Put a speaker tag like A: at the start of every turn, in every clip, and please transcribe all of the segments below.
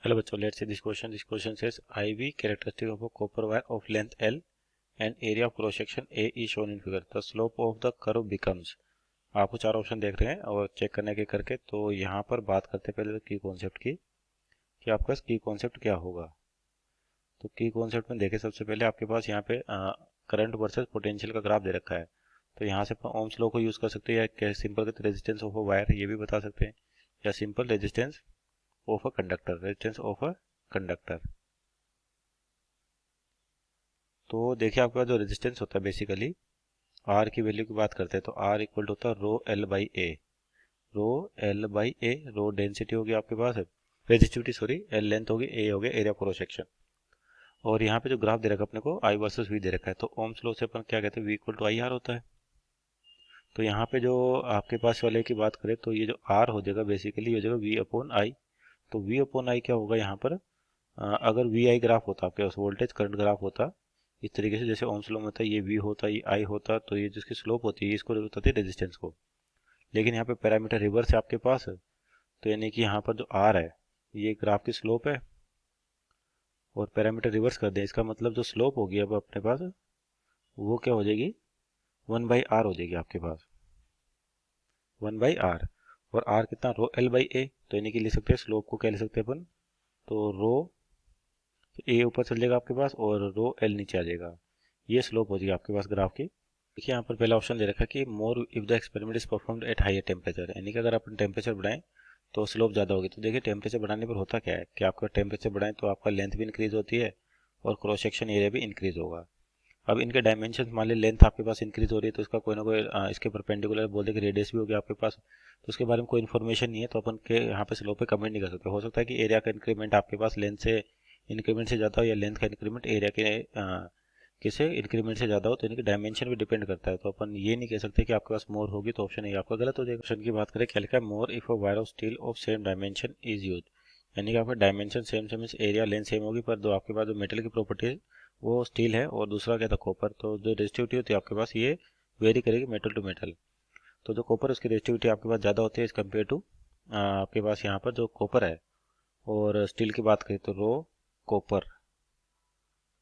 A: Hello bachcho, let's see this question. This question says IV characteristic of a copper wire of length L and area of cross section A is shown in figure. The slope of the curve becomes. आपको चार option देख रहे हैं और check करने के करके तो यहाँ पर बात करते हैं पहले तो की कॉन्सेप्ट की कि आपके पास की कॉन्सेप्ट क्या होगा। तो की कॉन्सेप्ट में देखें सबसे पहले आपके पास यहाँ पे करंट वर्सेस पोटेंशियल का ग्राफ दे रखा है। तो यहाँ से अपन ओम्स लॉ को यूज़ कर सकते हैं या simple resistance of a wire ये भी बता सकते हैं या simple resistance of a conductor तो देखिए आपके पास जो रेजिस्टेंस होता है बेसिकली आर की वैल्यू की बात करते हैं तो आर इक्वल होता है rho L by A. Rho density होगी आपके पास रेजिस्टिविटी सॉरी, एल लेंथ होगी, ए हो गया एरिया क्रॉस सेक्शन। और यहाँ पे जो ग्राफ दे रखा है अपने को आई वर्सेस वी दे रखा है तो ओम्स लॉ से अपन क्या कहते हैं V equal to I R होता है। तो यहाँ पे जो आपके पास वाले की बात करें तो ये जो आर हो जाएगा बेसिकली हो जाएगा वी अपॉन आई। तो वी अपॉन आई क्या होगा यहाँ पर अगर वी आई ग्राफ होता आपके पास वोल्टेज करंट ग्राफ होता इस तरीके से जैसे ओम्स लॉ में होता है ये वी होता ये आई होता तो ये जिसकी स्लोप होती है इसको बताती है रेजिस्टेंस को। लेकिन यहाँ पे पैरामीटर रिवर्स है आपके पास तो यानी कि यहाँ पर जो आर है ये ग्राफ की स्लोप है और पैरामीटर रिवर्स कर दें इसका मतलब जो स्लोप होगी अब अपने पास वो क्या हो जाएगी 1/r हो जाएगी आपके पास 1/r। और r कितना रो एल बाई ए तो यानी कि लिख सकते हैं स्लोप को क्या लिख सकते हैं अपन तो रो ए ऊपर चल जाएगा आपके पास और रो एल नीचे आ जाएगा। ये स्लोप हो जाएगी आपके पास ग्राफ की। देखिए यहाँ पर पहला ऑप्शन दे रखा है कि more if the experiment is performed at higher temperature यानी कि अगर अपन टेम्परेचर बढ़ाएं तो स्लोप ज़्यादा होगी। तो देखिए टेम्परेचर बढ़ाने पर होता क्या है कि आपका टेम्परेचर बढ़ाएं तो आपका लेंथ भी इंक्रीज होती है और क्रॉस सेक्शन एरिया भी इंक्रीज होगा। अब इनके डायमेंशन मान ली लेंथ आपके पास इंक्रीज हो रही है तो इसका कोई ना कोई इसके परपेंडिकुलर बोल दे कि रेडियस भी होगी आपके पास तो उसके बारे में कोई इन्फॉर्मेशन नहीं है तो अपन के यहाँ पे स्लोप पे कमेंट नहीं कर सकते। हो सकता है कि एरिया का इंक्रीमेंट आपके पास लेंथ से इंक्रीमेंट से ज़्यादा हो या लेंथ का इंक्रीमेंट एरिया के किसे इंक्रीमेंट से ज़्यादा हो तो इनकी डायमेंशन भी डिपेंड करता है। तो अपन ये नहीं कह सकते कि आपके पास मोर होगी तो ऑप्शन ए आपका गलत हो जाएगा। ऑप्शन की बात करें क्या लिखा है more if a wire of steel of same dimension is use यानी कि आपका dimension same same area length same होगी पर दो आपके पास जो मेटल की प्रॉपर्टी है वो स्टील है और दूसरा क्या था कॉपर। तो जो रेजिस्टिविटी होती है आपके पास ये वेरी करेगी मेटल टू मेटल। तो जो कॉपर उसकी रेजिस्टिविटी आपके पास ज़्यादा होती है एज कम्पेयर टू आपके पास यहाँ पर जो कॉपर है। और स्टील की बात करें तो रो कॉपर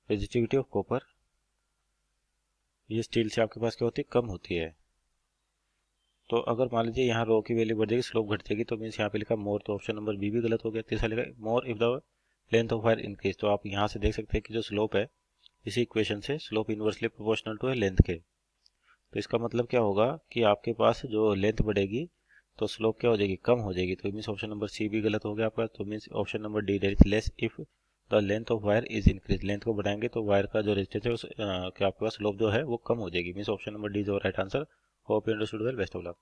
A: रेजिस्टिविटी ऑफ कॉपर ये स्टील से आपके पास क्या होती है कम होती है। तो अगर मान लीजिए यहाँ रो की वैल्यू बढ़ जाएगी स्लोप घट जाएगी तो मीन्स यहाँ पे लिखा मोर तो ऑप्शन नंबर बी भी गलत हो गया। तीसरा लिखा मोर if the length of wire increase तो आप यहाँ से देख सकते हैं कि जो स्लोप है इसी इक्वेशन से स्लोप इनवर्सली प्रोपोर्शनल टू है लेंथ के। तो इसका मतलब क्या होगा कि आपके पास जो लेंथ बढ़ेगी तो स्लोप क्या हो जाएगी कम हो जाएगी। तो मीन्स ऑप्शन नंबर सी भी गलत हो गया आपका। तो means option number D that is less if the length of wire is increase length को बढ़ाएंगे तो वायर का जो रेजिस्टेंस है क्या आपके पास स्लोप जो है वो कम हो जाएगी। Means option number D is right answer. Hope you understood well best of luck.